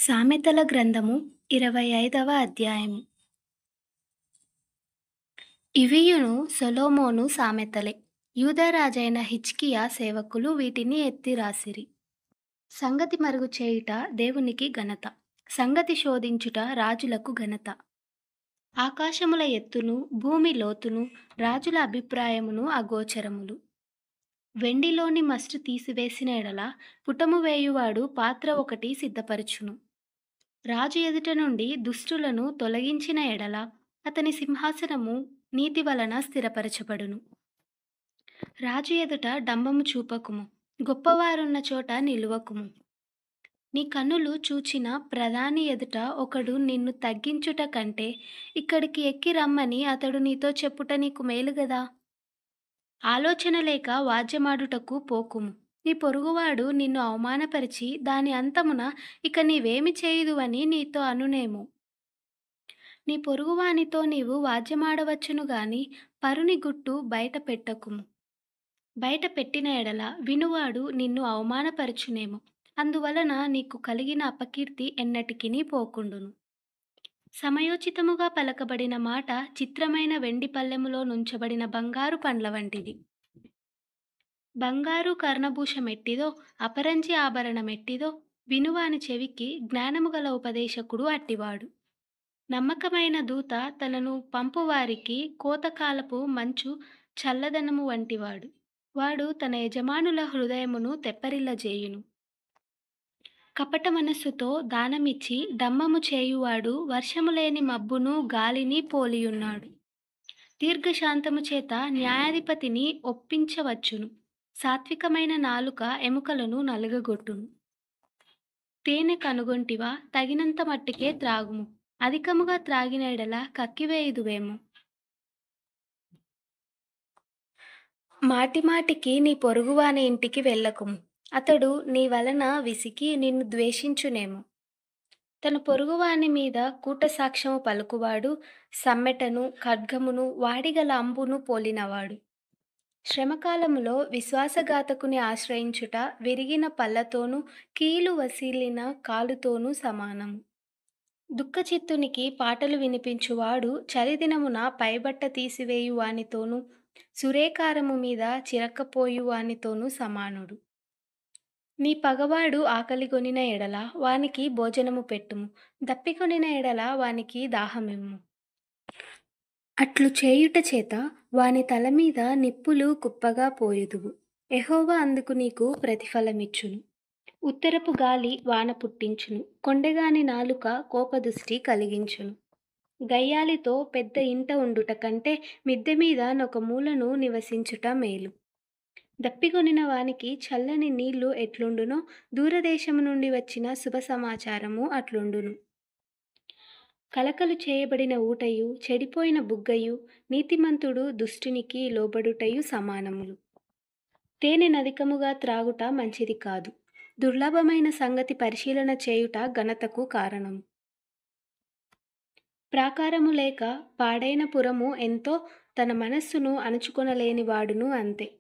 సామెతల గ్రంథము 25వ అధ్యాయము. ఇవియును సొలొమోను సామెతలే. యూదారాజైన హిజ్కియా సేవకులు వీటిని ఎత్తి రాసిరి. సంగతి మరుగు చేయుట దేవునికి ఘనత, సంగతి శోధించుట రాజులకు ఘనత. ఆకాశముల ఎత్తును భూమి లోతును రాజుల అభిప్రాయమును అగోచరములు. వెండిలోని మస్టు తీసివేసిన ఎడల పుటము వేయువాడు పాత్ర ఒకటి సిద్ధపరచును. రాజు ఎదుట నుండి దుష్టులను తొలగించిన ఎడల అతని సింహాసనము నీతి వలన స్థిరపరచబడును. రాజు ఎదుట డంబము చూపకుము, గొప్పవారున్న చోట నిలువకుము. నీ కన్నులు చూచిన ప్రధాని ఎదుట ఒకడు నిన్ను తగ్గించుట కంటే ఇక్కడికి ఎక్కి రమ్మని అతడు నీతో చెప్పుట నీకు మేలు గదా. ఆలోచన లేక వాద్యమాడుటకు పోకుము. నీ పొరుగువాడు నిన్ను అవమానపరిచి దాని అంతమున ఇక నీవేమి చేయుదువని నీతో అనునేమో. నీ పొరుగువానితో నీవు వాద్యమాడవచ్చును గాని పరుని గుట్టు బయట పెట్టకుము. బయట పెట్టిన ఎడల వినువాడు నిన్ను అవమానపరచునేమో. అందువలన నీకు కలిగిన అపకీర్తి ఎన్నటికినీ పోకుండును. సమయోచితముగా పలకబడిన మాట చిత్రమైన వెండి పల్లెములో నుంచబడిన బంగారు పండ్ల వంటిది. బంగారు కర్ణభూషమెట్టిదో అపరంజి ఆభరణమెట్టిదో వినువాని చెవికి జ్ఞానము గల ఉపదేశకుడు అట్టివాడు. నమ్మకమైన దూత తనను పంపువారికి కోతకాలపు మంచు చల్లదనము వంటివాడు. వాడు తన యజమానుల హృదయమును తెప్పరిల్లజేయును. కపట మనస్సుతో దానమిచ్చి డంబము చేయువాడు వర్షము లేని మబ్బును గాలిని పోలియున్నాడు. దీర్ఘశాంతము చేత న్యాయాధిపతిని ఒప్పించవచ్చును. సాత్వికమైన నాలుక ఎముకలను నలుగగొట్టును. తేనె కనుగొంటివా, తగినంత మట్టుకే త్రాగుము. అధికముగా త్రాగిన ఎడల కక్కివేయుదువేమో. మాటిమాటికి నీ పొరుగువాని ఇంటికి వెళ్ళకుము. అతడు నీ వలన విసిగి నిన్ను ద్వేషించునేమో. తన పొరుగువాని మీద కూటసాక్ష్యము పలుకువాడు సమ్మెటను ఖడ్గమును వాడిగల అంబును పోలినవాడు. శ్రమకాలములో విశ్వాసఘాతకుని ఆశ్రయించుట విరిగిన పళ్ళతోనూ కీలు వసిలిన కాలుతోనూ సమానము. దుఃఖచిత్తునికి పాటలు వినిపించువాడు చలిదినమున పైబట్ట తీసివేయు వానితోనూ సురేకారము మీద చిరక్కపోయు వానితోనూ సమానుడు. నీ పగవాడు ఆకలిగొనిన ఎడల వానికి భోజనము పెట్టుము. దప్పికొనిన ఎడల వానికి దాహమిమ్ము. అట్లు చేయుట చేత వాని తల మీద నిప్పులు కుప్పగా పోయుదువు. యెహోవా అందుకు నీకు ప్రతిఫలమిచ్చును. ఉత్తరపు గాలి వాన పుట్టించును. కొండెగాని నాలుక కోపదృష్టి కలిగించును. గయ్యాలితో పెద్ద ఇంట ఉండుట కంటే మిద్దె మీద నొక మూలను నివసించుట మేలు. దప్పికొనిన వానికి చల్లని నీళ్లు ఎట్లుండునో దూరదేశము నుండి వచ్చిన శుభ సమాచారము అట్లుండును. కలకలు చేయబడిన ఊటయు చెడిపోయిన బుగ్గయు నీతిమంతుడు దుష్టునికి లోబడుటయు సమానములు. తేనె నధికముగా త్రాగుట మంచిది కాదు. దుర్లభమైన సంగతి పరిశీలన చేయుట ఘనతకు కారణము. ప్రాకారము లేక పాడైన పురము ఎంతో తన మనస్సును అణుచుకొనలేని వాడును అంతే.